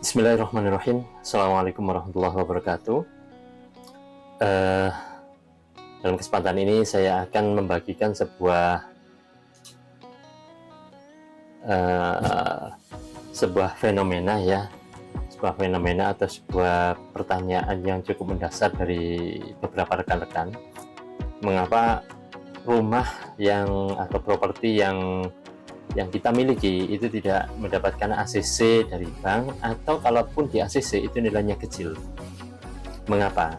Bismillahirrahmanirrahim. Assalamualaikum warahmatullahi wabarakatuh. Eh, Dalam kesempatan ini saya akan membagikan eh, sebuah fenomena ya, sebuah fenomena atau sebuah pertanyaan yang cukup mendasar dari beberapa rekan-rekan. Mengapa rumah atau properti yang kita miliki itu tidak mendapatkan ACC dari bank, atau kalaupun di ACC itu nilainya kecil? Mengapa?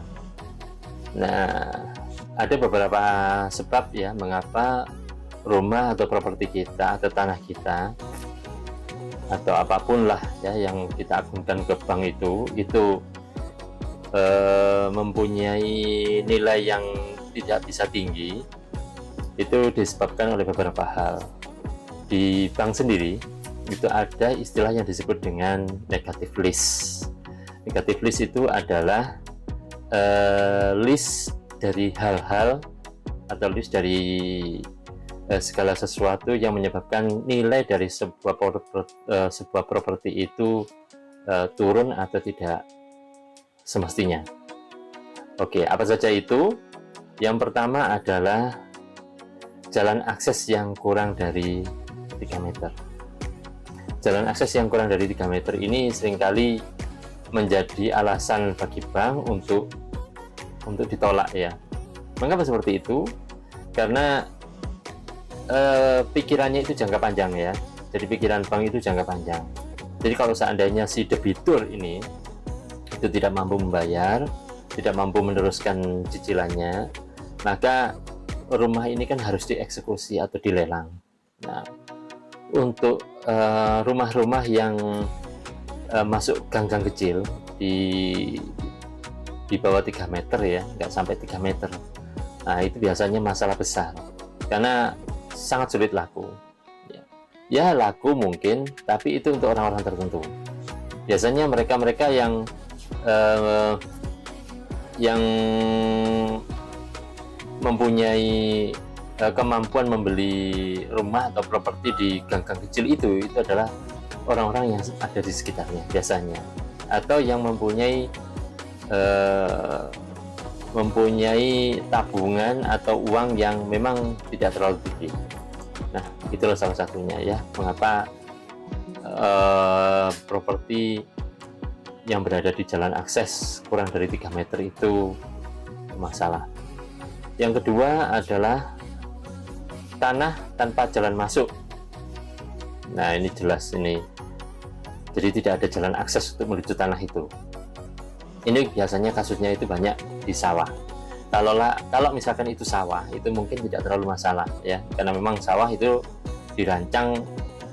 Nah, ada beberapa sebab ya mengapa rumah atau properti kita atau tanah kita atau apapun lah ya yang kita agunkan ke bank itu mempunyai nilai yang tidak bisa tinggi. Itu disebabkan oleh beberapa hal. Di bank sendiri itu ada istilah yang disebut dengan negative list. Negative list itu adalah list dari hal-hal atau list dari segala sesuatu yang menyebabkan nilai dari sebuah properti itu turun atau tidak semestinya. Oke, apa saja itu? Yang pertama adalah jalan akses yang kurang dari 3 meter. Jalan akses yang kurang dari 3 meter ini seringkali menjadi alasan bagi bank untuk ditolak ya. Mengapa seperti itu? Karena pikirannya itu jangka panjang ya. Jadi pikiran bank itu jangka panjang. Jadi kalau seandainya si debitur ini itu tidak mampu membayar, tidak mampu meneruskan cicilannya, maka rumah ini kan harus dieksekusi atau dilelang. Nah, untuk rumah-rumah yang masuk gang-gang kecil di bawah 3 meter ya, nggak sampai 3 meter, nah itu biasanya masalah besar karena sangat sulit laku ya, laku mungkin, tapi itu untuk orang-orang tertentu. Biasanya mereka-mereka yang mempunyai kemampuan membeli rumah atau properti di gang-gang kecil itu adalah orang-orang yang ada di sekitarnya biasanya, atau yang mempunyai tabungan atau uang yang memang tidak terlalu tinggi. Nah, itulah salah satunya ya mengapa properti yang berada di jalan akses kurang dari 3 meter itu masalah. Yang kedua adalah tanah tanpa jalan masuk. Nah, ini jelas ini. Jadi tidak ada jalan akses untuk menuju tanah itu. Ini biasanya kasusnya itu banyak di sawah. Kalau misalkan itu sawah, itu mungkin tidak terlalu masalah ya, karena memang sawah itu dirancang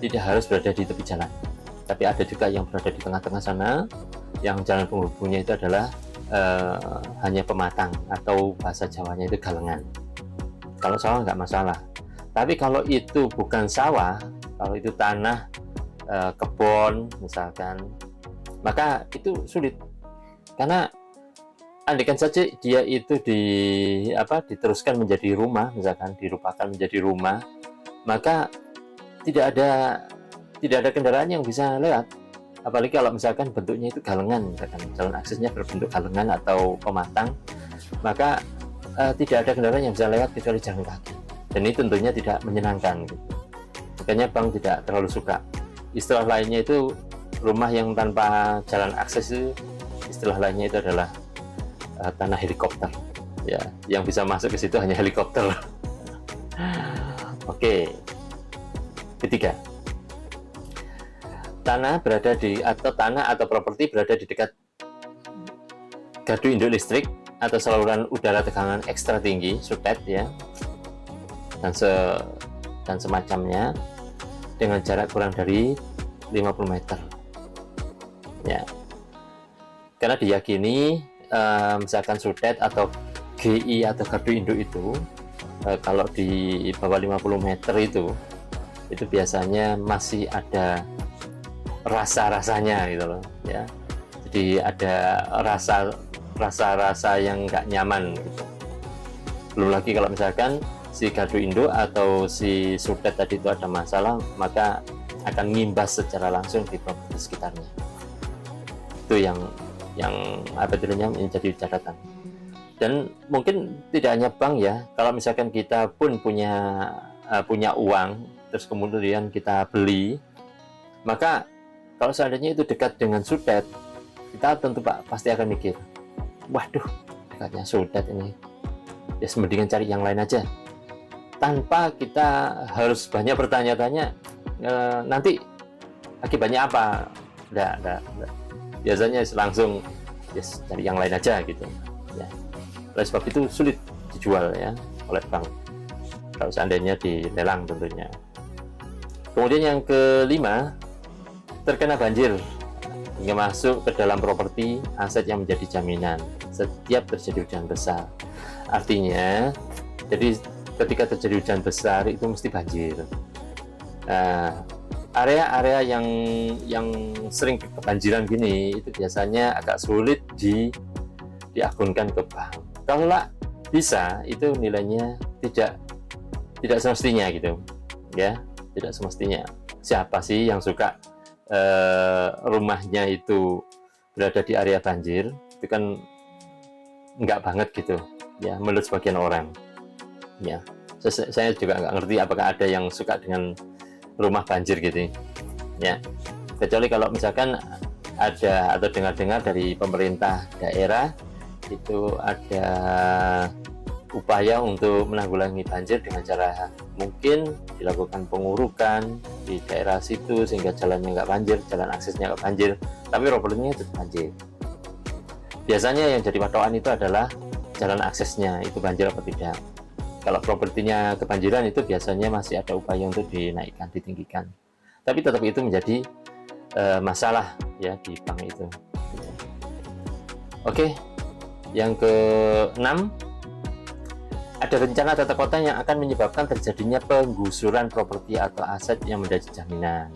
tidak harus berada di tepi jalan. Tapi ada juga yang berada di tengah-tengah sana, yang jalan penghubungnya itu adalah hanya pematang atau bahasa Jawanya itu galengan. Kalau sawah nggak masalah. Tapi kalau itu bukan sawah, kalau itu tanah kebun misalkan, maka itu sulit. Karena andaikan saja dia itu diteruskan menjadi rumah, misalkan dirupakan menjadi rumah, maka tidak ada kendaraan yang bisa lewat. Apalagi kalau misalkan bentuknya itu galengan, misalkan jalan aksesnya berbentuk galengan atau pematang, maka tidak ada kendaraan yang bisa lewat kecuali jalan kaki. Dan ini tentunya tidak menyenangkan gitu. Makanya bank tidak terlalu suka. Istilah lainnya itu rumah yang tanpa jalan akses itu, istilah lainnya itu adalah tanah helikopter ya, yang bisa masuk ke situ hanya helikopter. Oke. Ketiga, tanah atau properti berada di dekat gardu induk listrik atau saluran udara tegangan ekstra tinggi (SUTED) ya, dan semacamnya, dengan jarak kurang dari 50 meter ya. Karena diyakini misalkan SUTED atau GI atau gardu induk itu kalau di bawah 50 meter itu biasanya masih ada rasa-rasanya gitu loh ya. Jadi ada rasa yang nggak nyaman gitu. Belum lagi kalau misalkan si gardu induk atau si SUTED tadi itu ada masalah, maka akan ngimbas secara langsung di properti sekitarnya. Itu yang apa namanya menjadi catatan. Dan mungkin tidak hanya bank ya, kalau misalkan kita pun punya uang terus kemudian kita beli, maka kalau seandainya itu dekat dengan sudet, kita tentu pasti akan mikir, waduh dekatnya sudet ini, ya mendingan cari yang lain aja, tanpa kita harus banyak bertanya-tanya nanti akibatnya apa. Enggak. Biasanya langsung cari yang lain aja gitu ya. Oleh sebab itu sulit dijual ya oleh bank kalau seandainya dilelang tentunya. Kemudian yang kelima, terkena banjir hingga masuk ke dalam properti aset yang menjadi jaminan setiap terjadi hujan besar. Artinya, jadi ketika terjadi hujan besar itu mesti banjir. Nah, area-area yang sering kebanjiran gini itu biasanya agak sulit diagunkan ke bank. Kalau bisa, itu nilainya tidak semestinya gitu ya, tidak semestinya. Siapa sih yang suka rumahnya itu berada di area banjir? Itu kan enggak banget gitu ya, menurut sebagian orang ya. Saya juga nggak ngerti apakah ada yang suka dengan rumah banjir gitu ya, kecuali kalau misalkan ada atau dengar-dengar dari pemerintah daerah itu ada upaya untuk menanggulangi banjir dengan cara mungkin dilakukan pengurukan di daerah situ sehingga jalannya nggak banjir, jalan aksesnya nggak banjir, tapi propertinya tetap banjir. Biasanya yang jadi patokan itu adalah jalan aksesnya itu banjir apa tidak. Kalau propertinya kebanjiran itu biasanya masih ada upaya untuk dinaikkan, ditinggikan, tapi tetap itu menjadi masalah ya di bank itu. Oke. Yang keenam, ada rencana tata kota yang akan menyebabkan terjadinya penggusuran properti atau aset yang menjadi jaminan.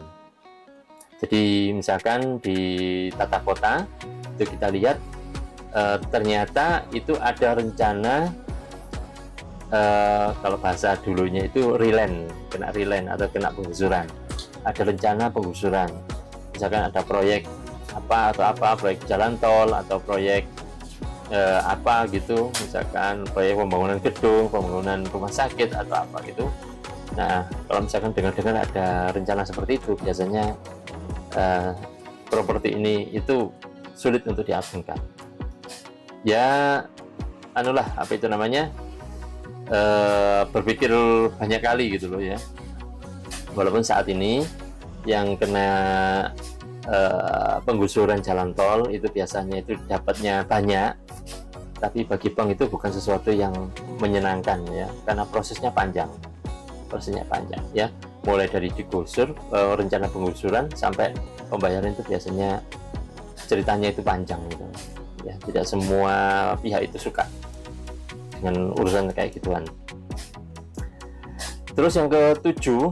Jadi misalkan di tata kota itu kita lihat ternyata itu ada rencana, kalau bahasa dulunya itu kena reland atau kena penggusuran. Ada rencana penggusuran. Misalkan ada proyek proyek jalan tol atau proyek apa gitu, misalkan proyek pembangunan gedung, pembangunan rumah sakit atau apa gitu. Nah, kalau misalkan dengar-dengar ada rencana seperti itu, biasanya properti ini itu sulit untuk diagungkan. Ya, apa itu namanya, berpikir banyak kali gitu loh ya. Walaupun saat ini yang kena penggusuran jalan tol itu biasanya itu dapatnya banyak, tapi bagi bank itu bukan sesuatu yang menyenangkan ya, karena prosesnya panjang ya, mulai dari digusur, rencana penggusuran sampai pembayaran itu biasanya ceritanya itu panjang gitu ya. Tidak semua pihak itu suka dengan urusan kayak gituan. Terus yang ketujuh,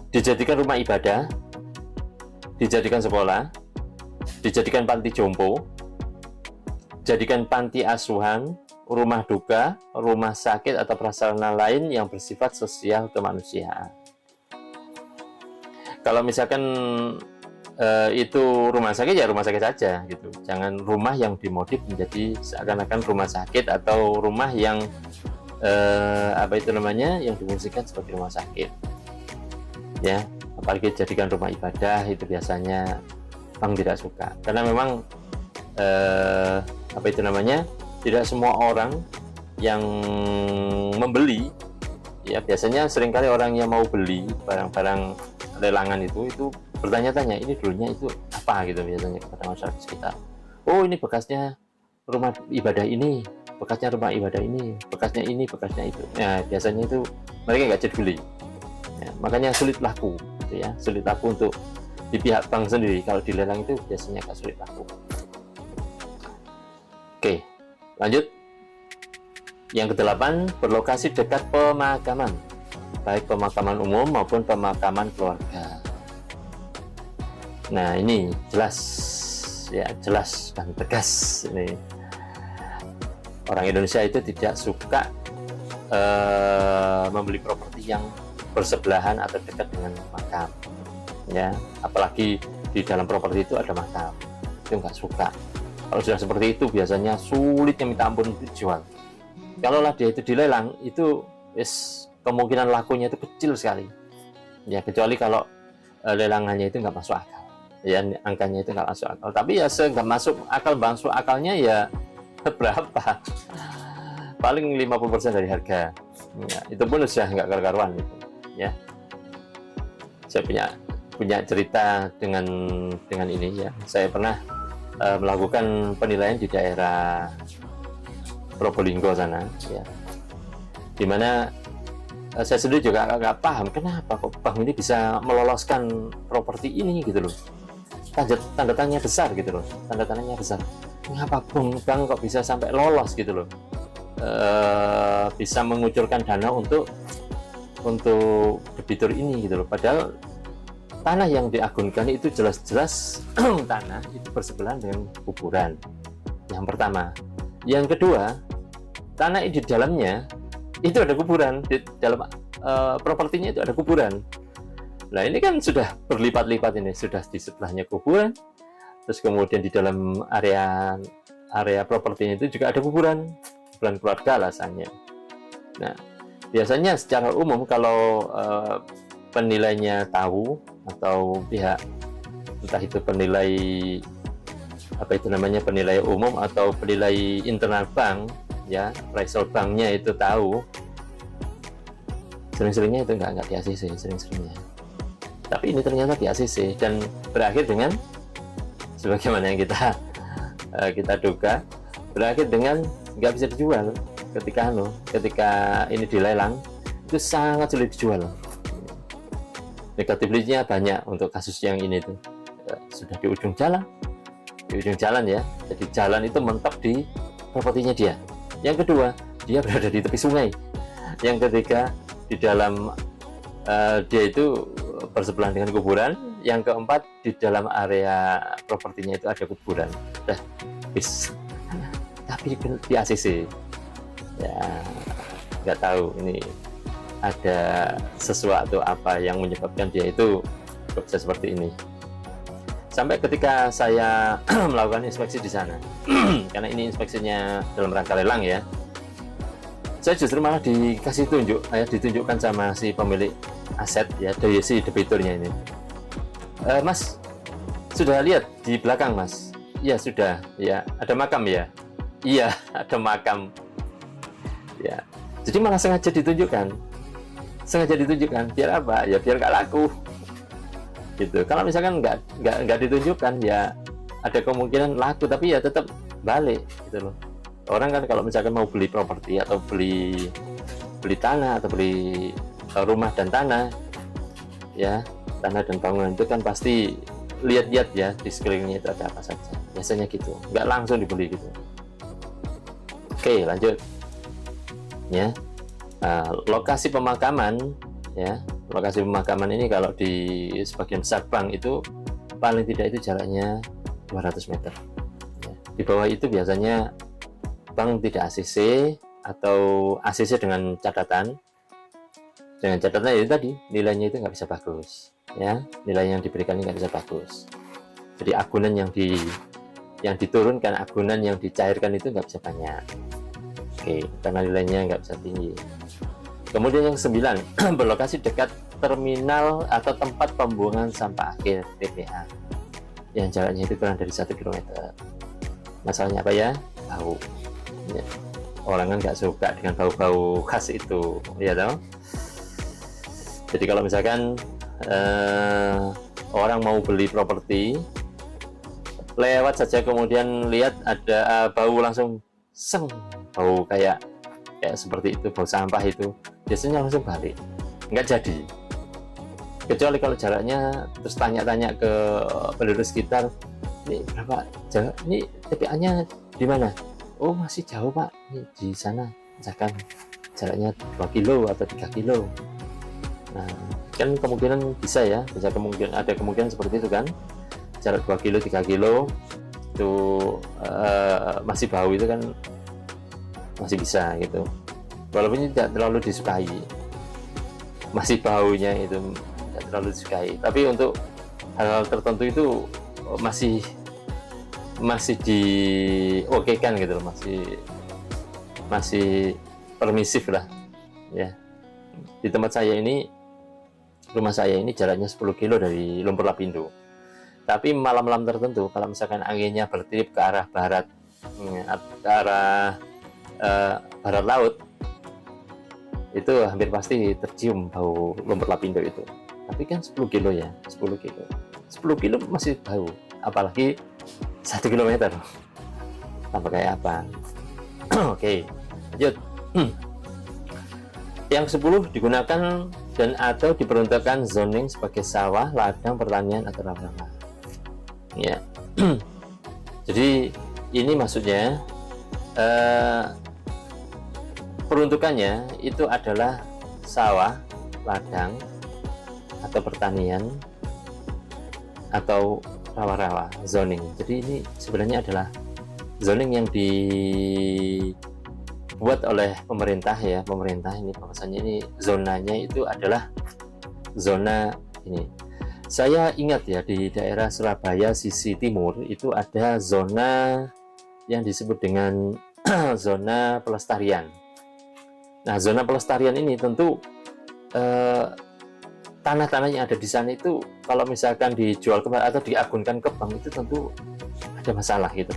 dijadikan rumah ibadah, dijadikan sekolah, dijadikan panti jompo, jadikan panti asuhan, rumah duka, rumah sakit atau prasarana lain yang bersifat sosial kemanusiaan. Kalau misalkan itu rumah sakit ya rumah sakit saja gitu, jangan rumah yang dimodif menjadi seakan-akan rumah sakit atau rumah yang yang difungsikan sebagai rumah sakit ya. Apalagi jadikan rumah ibadah, itu biasanya bank tidak suka, karena memang tidak semua orang yang membeli ya. Biasanya seringkali orang yang mau beli barang-barang lelangan itu bertanya-tanya ini dulunya itu apa gitu, biasanya kepada masyarakat sekitar. Oh, ini bekasnya rumah ibadah ini, bekasnya rumah ibadah ini, bekasnya ini, bekasnya itu. Nah, biasanya itu mereka nggak peduli ya, makanya sulit laku gitu ya, sulit laku untuk di pihak bank sendiri. Kalau dilelang itu biasanya agak sulit laku. Oke, lanjut. Yang kedelapan, berlokasi dekat pemakaman, baik pemakaman umum maupun pemakaman keluarga. Nah, ini jelas dan tegas ini. Orang Indonesia itu tidak suka membeli properti yang bersebelahan atau dekat dengan makam ya, apalagi di dalam properti itu ada makam. itu nggak suka. Kalau sudah seperti itu biasanya sulitnya minta ampun untuk dijual. Kalau lah dia itu dilelang, itu kemungkinan lakunya itu kecil sekali. Ya kecuali kalau lelangannya itu nggak masuk akal. Ya angkanya itu nggak masuk akal. Tapi ya nggak masuk akalnya ya berapa? Paling 50% dari harga. Ya, itu pun sudah nggak karuan gitu. Ya. Saya punya cerita dengan ini ya. Saya pernah melakukan penilaian di daerah Probolinggo sana ya, dimana saya sendiri juga nggak paham kenapa kok bank ini bisa meloloskan properti ini gitu loh. Tanda tanya besar gitu loh, tanda tanyanya besar. Mengapa bank kok bisa sampai lolos gitu loh, bisa mengucurkan dana untuk debitur ini gitu loh. Padahal tanah yang diagunkan itu jelas-jelas tanah itu bersebelahan dengan kuburan. Yang pertama. Yang kedua, tanah di dalamnya itu ada kuburan, di dalam propertinya itu ada kuburan. Nah ini kan sudah berlipat-lipat, ini sudah di sebelahnya kuburan, terus kemudian di dalam area propertinya itu juga ada kuburan keluarga alasannya. Nah biasanya secara umum kalau penilainya tahu, atau pihak entah itu penilai penilai umum atau penilai internal bank ya, appraisal banknya itu tahu, sering-seringnya itu nggak di ACC, sering-seringnya. Tapi ini ternyata di ACC dan berakhir dengan sebagaimana yang kita duga, berakhir dengan nggak bisa dijual ketika ini dilelang, itu sangat sulit dijual. Negatifnya banyak untuk kasus yang ini tuh, sudah di ujung jalan ya, jadi jalan itu mentok di propertinya dia. Yang kedua, dia berada di tepi sungai. Yang ketiga, di dalam dia itu bersebelahan dengan kuburan. Yang keempat, di dalam area propertinya itu ada kuburan. Tapi di ACC ya, nggak tahu ini ada sesuatu apa yang menyebabkan dia itu bisa seperti ini. Sampai ketika saya melakukan inspeksi di sana, karena ini inspeksinya dalam rangka lelang ya, saya justru malah ditunjukkan sama si pemilik aset ya, dari si debiturnya ini. Mas, sudah lihat di belakang mas? Iya sudah, ya ada makam ya? Iya ada makam. Ya, jadi malah sengaja ditunjukkan biar apa? Ya biar nggak laku. Gitu. Kalau misalkan nggak ditunjukkan ya ada kemungkinan laku, tapi ya tetap balik gitu loh. Orang kan kalau misalkan mau beli properti atau beli tanah atau beli rumah dan tanah ya, tanah dan bangunan itu kan pasti lihat-lihat ya di sekelilingnya itu ada apa saja, biasanya gitu, nggak langsung dibeli gitu. Oke lanjut ya. Lokasi pemakaman ya, lokasi pemakaman ini kalau di sebagian besar bank itu paling tidak itu jaraknya 200 meter ya. Di bawah itu biasanya bank tidak ACC atau ACC dengan catatan itu tadi nilainya itu nggak bisa bagus ya, nilai yang diberikan nggak bisa bagus. Jadi agunan yang diturunkan, agunan yang dicairkan itu nggak bisa banyak. Oke, karena nilainya nggak bisa tinggi. Kemudian yang 9, berlokasi dekat terminal atau tempat pembuangan sampah akhir TPA yang jaraknya itu kurang dari 1 km. Masalahnya apa ya? Bau ya. Orang kan nggak suka dengan bau-bau khas itu ya toh. Jadi kalau misalkan orang mau beli properti, lewat saja kemudian lihat ada bau, langsung bau kayak seperti itu, bau sampah itu, biasanya langsung balik, nggak jadi. Kecuali kalau jaraknya, terus tanya-tanya ke penduduk sekitar, ini berapa jarak, ini TPA-nya di mana? Oh masih jauh pak, ini di sana, misalkan jaraknya 2 kilo atau 3 kilo. Nah kan kemungkinan bisa ya, ada kemungkinan seperti itu kan, jarak 2 kilo 3 kilo itu masih bau, itu kan masih bisa gitu, walaupun tidak terlalu disukai, masih baunya itu tidak terlalu disukai, tapi untuk hal-hal tertentu itu masih masih diokekan gitu loh, masih permisif lah ya. Di tempat saya ini, rumah saya ini jaraknya 10 kilo dari Lumpur Lapindo. Tapi malam-malam tertentu kalau misalkan anginnya bertiup ke arah barat, ke arah barat laut, itu hampir pasti tercium bau Lumpur Lapindo itu. Tapi kan 10 kilo ya, 10 kilo 10 kilo masih bau, apalagi 1 kilometer, tambah kayak apa. Oke, lanjut. Yang 10 digunakan dan atau diperuntukkan zoning sebagai sawah, ladang, pertanian atau rawa-rawa. Ya. Jadi ini maksudnya peruntukannya itu adalah sawah, ladang, atau pertanian atau rawa-rawa, zoning. Jadi ini sebenarnya adalah zoning yang dibuat oleh pemerintah ya. Pemerintah ini bahwasanya ini zonanya itu adalah zona ini. Saya ingat ya, di daerah Surabaya sisi timur itu ada zona yang disebut dengan zona pelestarian. Nah, zona pelestarian ini tentu tanah-tanah yang ada di sana itu kalau misalkan dijual kembali atau diagunkan ke bank itu tentu ada masalah gitu,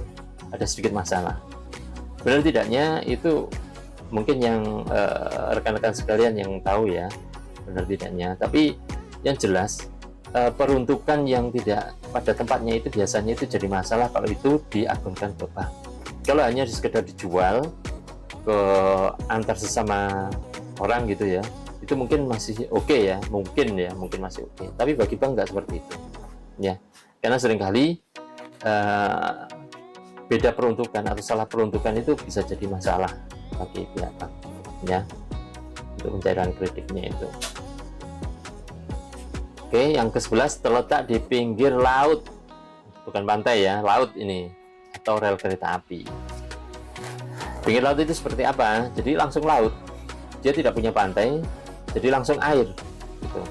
ada sedikit masalah. Benar tidaknya itu mungkin yang rekan-rekan sekalian yang tahu ya, benar tidaknya. Tapi yang jelas peruntukan yang tidak pada tempatnya itu biasanya itu jadi masalah kalau itu diagunkan ke bank. Kalau hanya sekedar dijual ke antar sesama orang gitu ya, itu mungkin masih oke ya, mungkin masih oke. Tapi bagi bank nggak seperti itu ya, karena seringkali beda peruntukan atau salah peruntukan itu bisa jadi masalah bagi pihak bank ya, untuk pencairan kreditnya itu. Oke, yang ke-11 terletak di pinggir laut, bukan pantai ya, laut ini, atau rel kereta api. Pinggir laut itu seperti apa? Jadi langsung laut, dia tidak punya pantai, jadi langsung air gitu.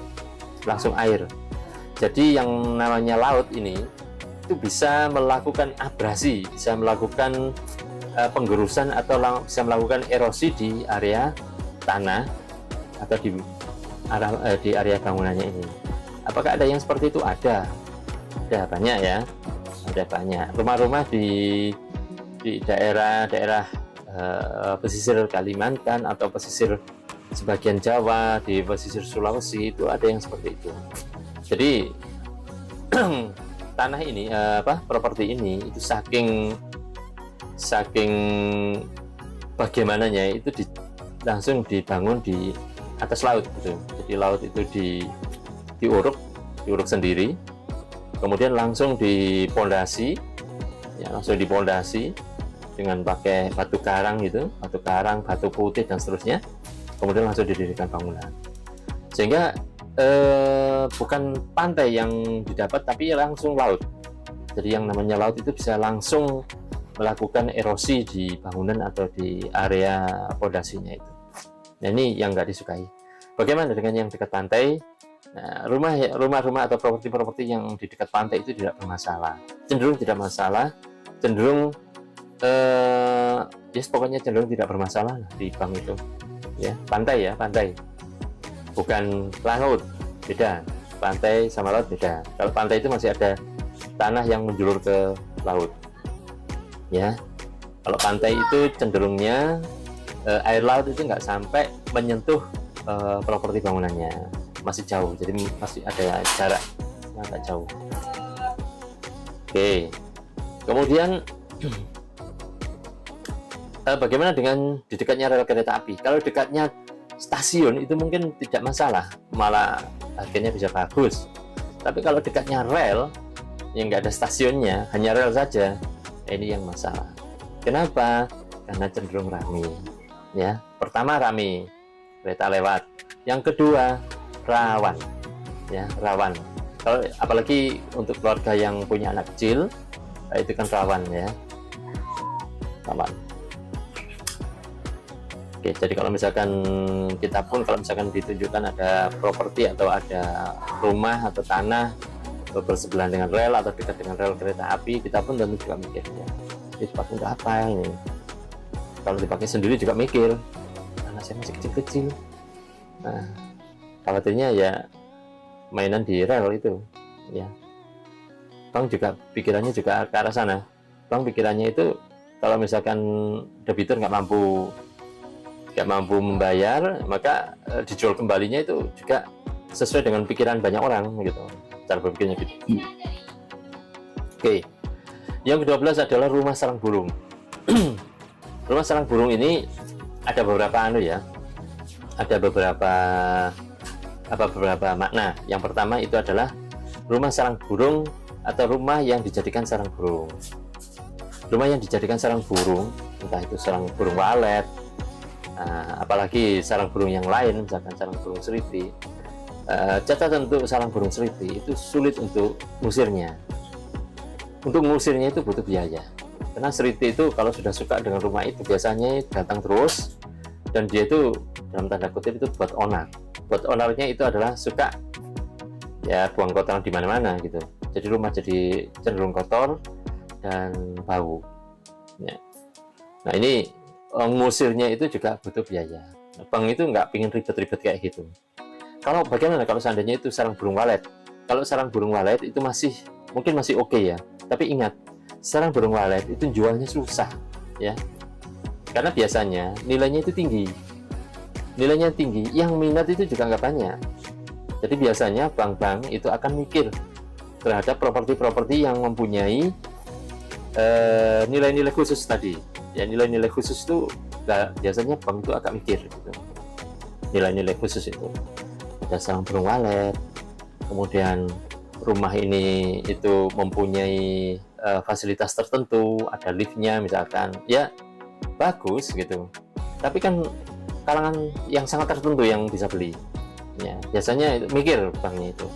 Langsung air. Jadi yang namanya laut ini itu bisa melakukan abrasi, bisa melakukan penggerusan atau bisa melakukan erosi di area tanah atau di area bangunannya ini. Apakah ada yang seperti itu? Ada banyak ya, ada banyak. Rumah-rumah di daerah-daerah pesisir Kalimantan atau pesisir sebagian Jawa, di pesisir Sulawesi itu ada yang seperti itu. Jadi tanah ini properti ini itu saking bagaimananya itu langsung dibangun di atas laut gitu. Jadi laut itu diuruk sendiri, kemudian langsung dipondasi ya, dengan pakai batu karang gitu, batu putih dan seterusnya. Kemudian langsung didirikan bangunan, sehingga bukan pantai yang didapat tapi langsung laut. Jadi yang namanya laut itu bisa langsung melakukan erosi di bangunan atau di area pondasinya itu. Nah, ini yang nggak disukai. Bagaimana dengan yang dekat pantai? Nah, rumah-rumah atau properti-properti yang di dekat pantai itu tidak bermasalah, cenderung tidak masalah, cenderung pokoknya cenderung tidak bermasalah di bank itu ya. Pantai ya, pantai, bukan laut, beda. Pantai sama laut beda. Kalau pantai itu masih ada tanah yang menjulur ke laut ya. Kalau pantai itu cenderungnya air laut itu nggak sampai menyentuh properti bangunannya, masih jauh, jadi masih ada jarak yang agak jauh. Oke, kemudian bagaimana dengan di dekatnya rel kereta api? Kalau dekatnya stasiun itu mungkin tidak masalah, malah harganya bisa bagus. Tapi kalau dekatnya rel yang nggak ada stasiunnya, hanya rel saja, ini yang masalah. Kenapa? Karena cenderung ramai ya. Pertama ramai, kereta lewat. Yang kedua rawan ya, rawan. Kalau apalagi untuk keluarga yang punya anak kecil, itu kan rawan ya, rawan. Oke, jadi kalau misalkan kita pun kalau misalkan ditunjukkan ada properti atau ada rumah atau tanah bersebelahan dengan rel atau dekat dengan rel kereta api, kita pun tentu juga mikir, ya ini dipakai untuk apa ini. Kalau dipakai sendiri juga mikir, anak saya masih kecil-kecil. Nah, khawatirnya ya mainan di rel itu, ya. Bang juga pikirannya juga ke arah sana. Bang pikirannya itu kalau misalkan debitur nggak mampu membayar, maka dijual kembalinya itu juga sesuai dengan pikiran banyak orang gitu, cara berpikirnya gitu. Oke, yang ke-12 adalah rumah sarang burung. Rumah sarang burung ini ada beberapa ada beberapa makna. Yang pertama itu adalah rumah sarang burung atau rumah yang dijadikan sarang burung. Rumah yang dijadikan sarang burung, entah itu sarang burung walet, apalagi sarang burung yang lain, misalkan sarang burung seriti. Catatan untuk sarang burung seriti itu sulit untuk ngusirnya. Untuk mengusirnya itu butuh biaya, karena seriti itu kalau sudah suka dengan rumah itu biasanya datang terus, dan dia itu dalam tanda kutip itu buat onar. Buat onarnya itu adalah suka ya buang kotoran di mana-mana gitu. Jadi rumah jadi cenderung kotor dan bau. Ya. Nah ini ngusirnya itu juga butuh biaya. Bang itu nggak pingin ribet-ribet kayak gitu. Kalau bagaimana kalau seandainya itu sarang burung walet? Kalau sarang burung walet itu mungkin masih oke ya. Tapi ingat, sarang burung walet itu jualnya susah ya. Karena biasanya nilainya itu tinggi. Nilainya tinggi, yang minat itu juga nggak banyak. Jadi biasanya bank-bank itu akan mikir terhadap properti-properti yang mempunyai nilai-nilai khusus tadi. Ya nilai-nilai khusus itu biasanya bank itu agak mikir gitu. Nilai-nilai khusus itu ada sarang burung walet, kemudian rumah ini itu mempunyai fasilitas tertentu, ada liftnya misalkan, ya bagus gitu. Tapi kan kalangan yang sangat tertentu yang bisa beli. Ya, biasanya itu mikir banknya itu,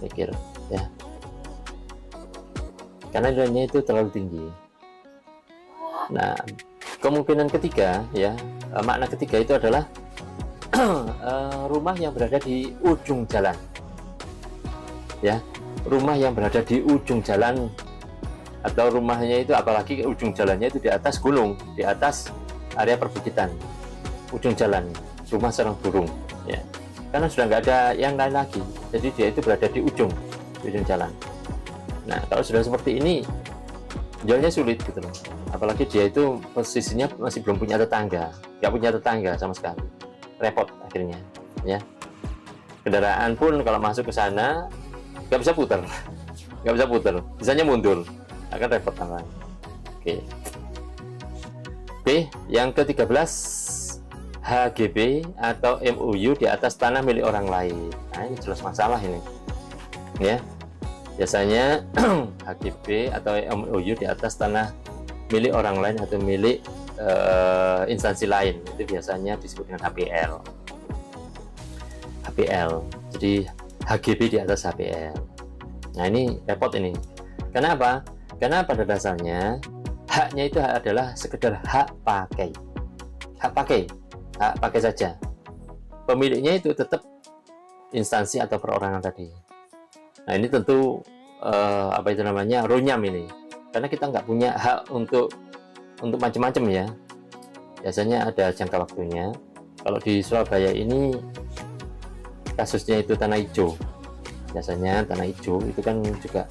mikir ya, karena nilainya itu terlalu tinggi. Nah, kemungkinan ketiga ya, makna ketiga itu adalah rumah yang berada di ujung jalan. Ya, rumah yang berada di ujung jalan, atau rumahnya itu apalagi ujung jalannya itu di atas gunung, di atas area perbukitan, ujung jalan, rumah sarang burung ya, karena sudah nggak ada yang lain lagi, jadi dia itu berada di ujung jalan. Nah kalau sudah seperti ini jualnya sulit gitu loh, apalagi dia itu posisinya masih belum punya tetangga, nggak punya tetangga sama sekali, repot akhirnya ya. Kendaraan pun kalau masuk ke sana nggak bisa putar, bisanya mundur, akan repot namanya. Oke, yang ke-13 HGB atau MOU di atas tanah milik orang lain. Nah ini jelas masalah ini ya. Biasanya HGB atau MOU di atas tanah milik orang lain atau milik instansi lain, itu biasanya disebut dengan HPL. Jadi HGB di atas HPL. Nah ini repot ini. Kenapa? Karena pada dasarnya haknya itu adalah sekedar hak pakai. Hak pakai saja. Pemiliknya itu tetap instansi atau perorangan tadi. Nah ini tentu runyam ini. Karena kita nggak punya hak untuk macam-macam ya. Biasanya ada jangka waktunya. Kalau di Surabaya ini kasusnya itu tanah hijau. Biasanya tanah hijau itu kan juga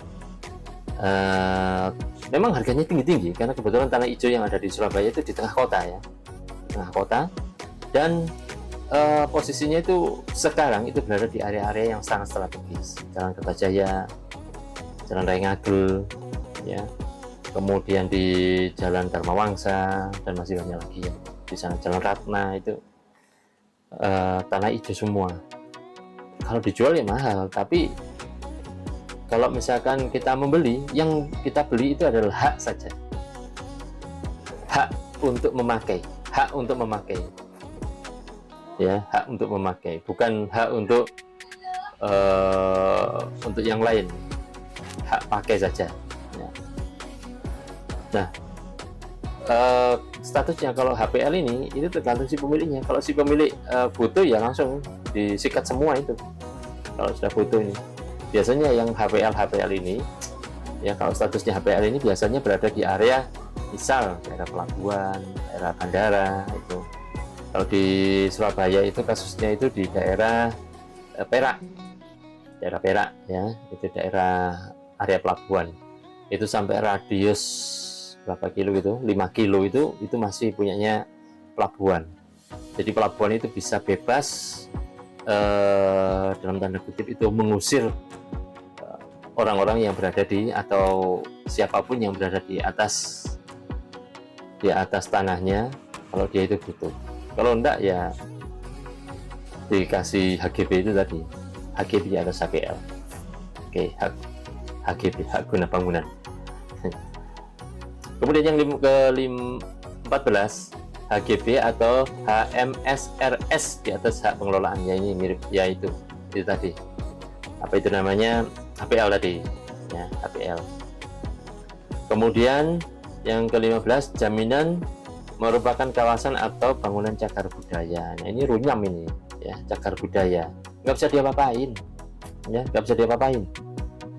memang harganya tinggi-tinggi, karena kebetulan tanah hijau yang ada di Surabaya itu di tengah kota ya, dan posisinya itu sekarang itu berada di area-area yang sangat strategis, Jalan Kertajaya, Jalan Raya Ngagel ya, kemudian di Jalan Dharma Wangsa, dan masih banyak lagi ya, di sana Jalan Ratna itu tanah hijau semua. Kalau dijual ya mahal, tapi kalau misalkan kita membeli, yang kita beli itu adalah hak saja, hak untuk memakai ya, hak untuk memakai, bukan hak untuk yang lain, hak pakai saja ya. Nah statusnya kalau HPL ini itu tergantung si pemiliknya. Kalau si pemilik butuh ya langsung disikat semua itu, kalau sudah butuh ini biasanya yang HPL ini ya, kalau statusnya HPL ini biasanya berada di area misal daerah pelabuhan, daerah bandara itu. Kalau di Surabaya itu kasusnya itu di daerah Perak ya, itu daerah area pelabuhan. Itu sampai radius berapa kilo gitu, 5 kilo itu masih punyanya pelabuhan. Jadi pelabuhan itu bisa bebas dalam tanda kutip itu mengusir orang-orang yang berada di, atau siapapun yang berada di atas tanahnya, kalau dia itu butuh. Kalau enggak ya dikasih HGB itu tadi, HGB di atas HPL. Oke, HGB, hak guna bangunan. Kemudian yang ke-14 HGB atau HMSRS di atas hak pengelolaannya, ini mirip ya itu tadi, apa itu namanya, HPL tadi ya, HPL. Kemudian yang ke-15 jaminan merupakan kawasan atau bangunan cagar budaya. Nah ini runyam ini ya, cagar budaya, nggak bisa diapa-apain ya, nggak bisa diapa-apain.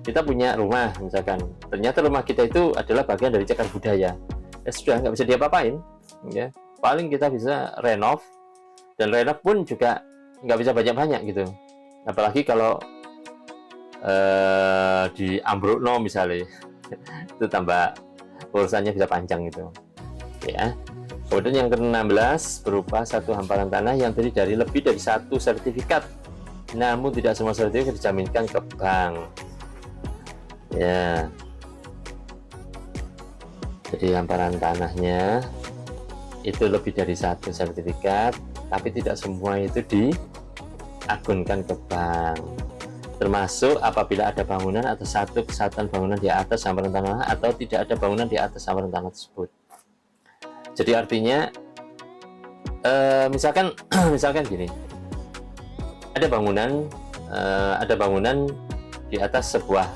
Kita punya rumah misalkan, ternyata rumah kita itu adalah bagian dari cagar budaya, ya sudah nggak bisa diapa-apain ya, paling kita bisa renov, dan renov pun juga nggak bisa banyak-banyak gitu, apalagi kalau di ambrukno misalnya itu tambah urusannya bisa panjang gitu ya. Kemudian yang ke-16 berupa satu hamparan tanah yang terdiri dari lebih dari satu sertifikat, namun tidak semua sertifikat dijaminkan ke bank ya. Jadi hamparan tanahnya itu lebih dari satu sertifikat, tapi tidak semua itu diagunkan ke bank, termasuk apabila ada bangunan atau satu kesatuan bangunan di atas hamparan tanah atau tidak ada bangunan di atas hamparan tanah tersebut. Jadi artinya misalkan gini, ada bangunan di atas sebuah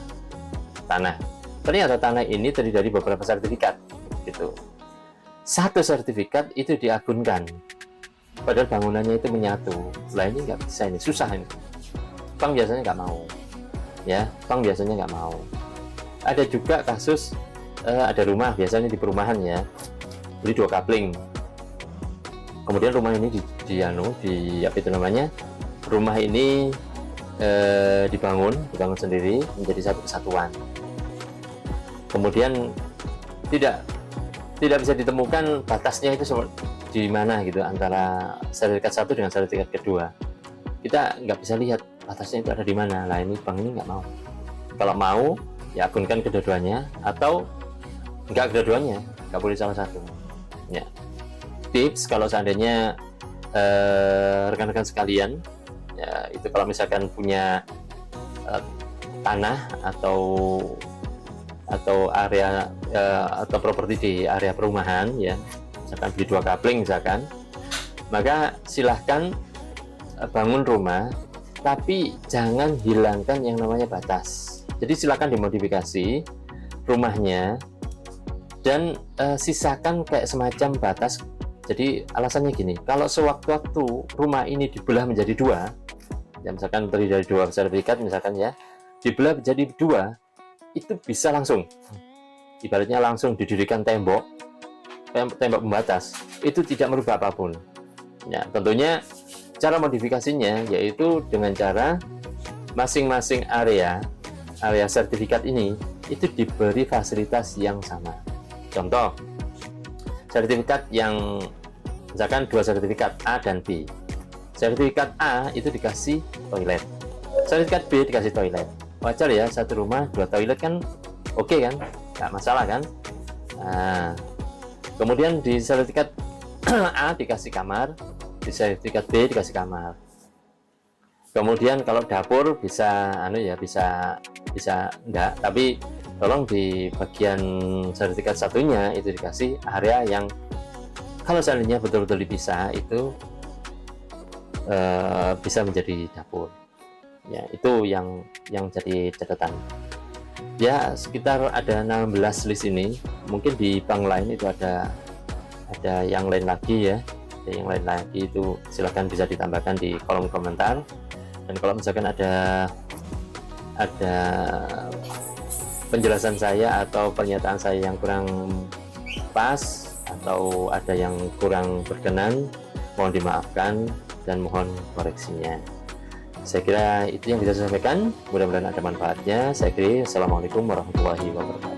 tanah, ternyata tanah ini terdiri dari beberapa sertifikat gitu. Satu sertifikat itu diagunkan, padahal bangunannya itu menyatu. Setelah ini nggak bisa, ini susah ini. Bank biasanya nggak mau, ya. Bank biasanya nggak mau. Ada juga kasus ada rumah, biasanya di perumahan ya, beli 2 kapling. Kemudian rumah ini apa itu namanya? Rumah ini dibangun sendiri menjadi satu kesatuan. Kemudian tidak bisa ditemukan batasnya itu di mana gitu antara sertifikat satu dengan sertifikat kedua. Kita nggak bisa lihat batasnya itu ada di mana. Lah ini bank ini nggak mau. Kalau mau ya agunkan kedua-duanya, atau nggak kedua-duanya, nggak boleh salah satu ya. Tips kalau seandainya rekan-rekan sekalian ya, itu kalau misalkan punya tanah atau area atau properti di area perumahan ya, misalkan beli 2 kapling misalkan, maka silahkan bangun rumah, tapi jangan hilangkan yang namanya batas. Jadi silahkan dimodifikasi rumahnya dan sisakan kayak semacam batas. Jadi alasannya gini, kalau sewaktu-waktu rumah ini dibelah menjadi 2 ya, misalkan terdiri dari 2 sertifikat misalkan ya, dibelah menjadi 2, itu bisa langsung, ibaratnya langsung didirikan tembok pembatas, itu tidak merubah apapun ya. Tentunya cara modifikasinya yaitu dengan cara masing-masing area sertifikat ini itu diberi fasilitas yang sama. Contoh, sertifikat yang misalkan 2 sertifikat A dan B. Sertifikat A itu dikasih toilet, sertifikat B dikasih toilet. Wajar ya, satu rumah 2 toilet kan oke kan, nggak masalah kan. Nah, kemudian di sertifikat A dikasih kamar, di sertifikat B dikasih kamar. Kemudian kalau dapur bisa bisa enggak, tapi tolong di bagian sertifikat satunya itu dikasih area yang kalau seandainya betul-betul dipisah itu bisa menjadi dapur ya. Itu yang jadi catatan ya. Sekitar ada 16 list ini, mungkin di bank lain itu ada yang lain lagi ya, ada yang lain lagi, itu silahkan bisa ditambahkan di kolom komentar. Dan kalau misalkan ada ada penjelasan saya atau pernyataan saya yang kurang pas atau ada yang kurang berkenan, mohon dimaafkan dan mohon koreksinya. Saya kira itu yang bisa saya sampaikan, mudah-mudahan ada manfaatnya. Saya kira Assalamualaikum warahmatullahi wabarakatuh.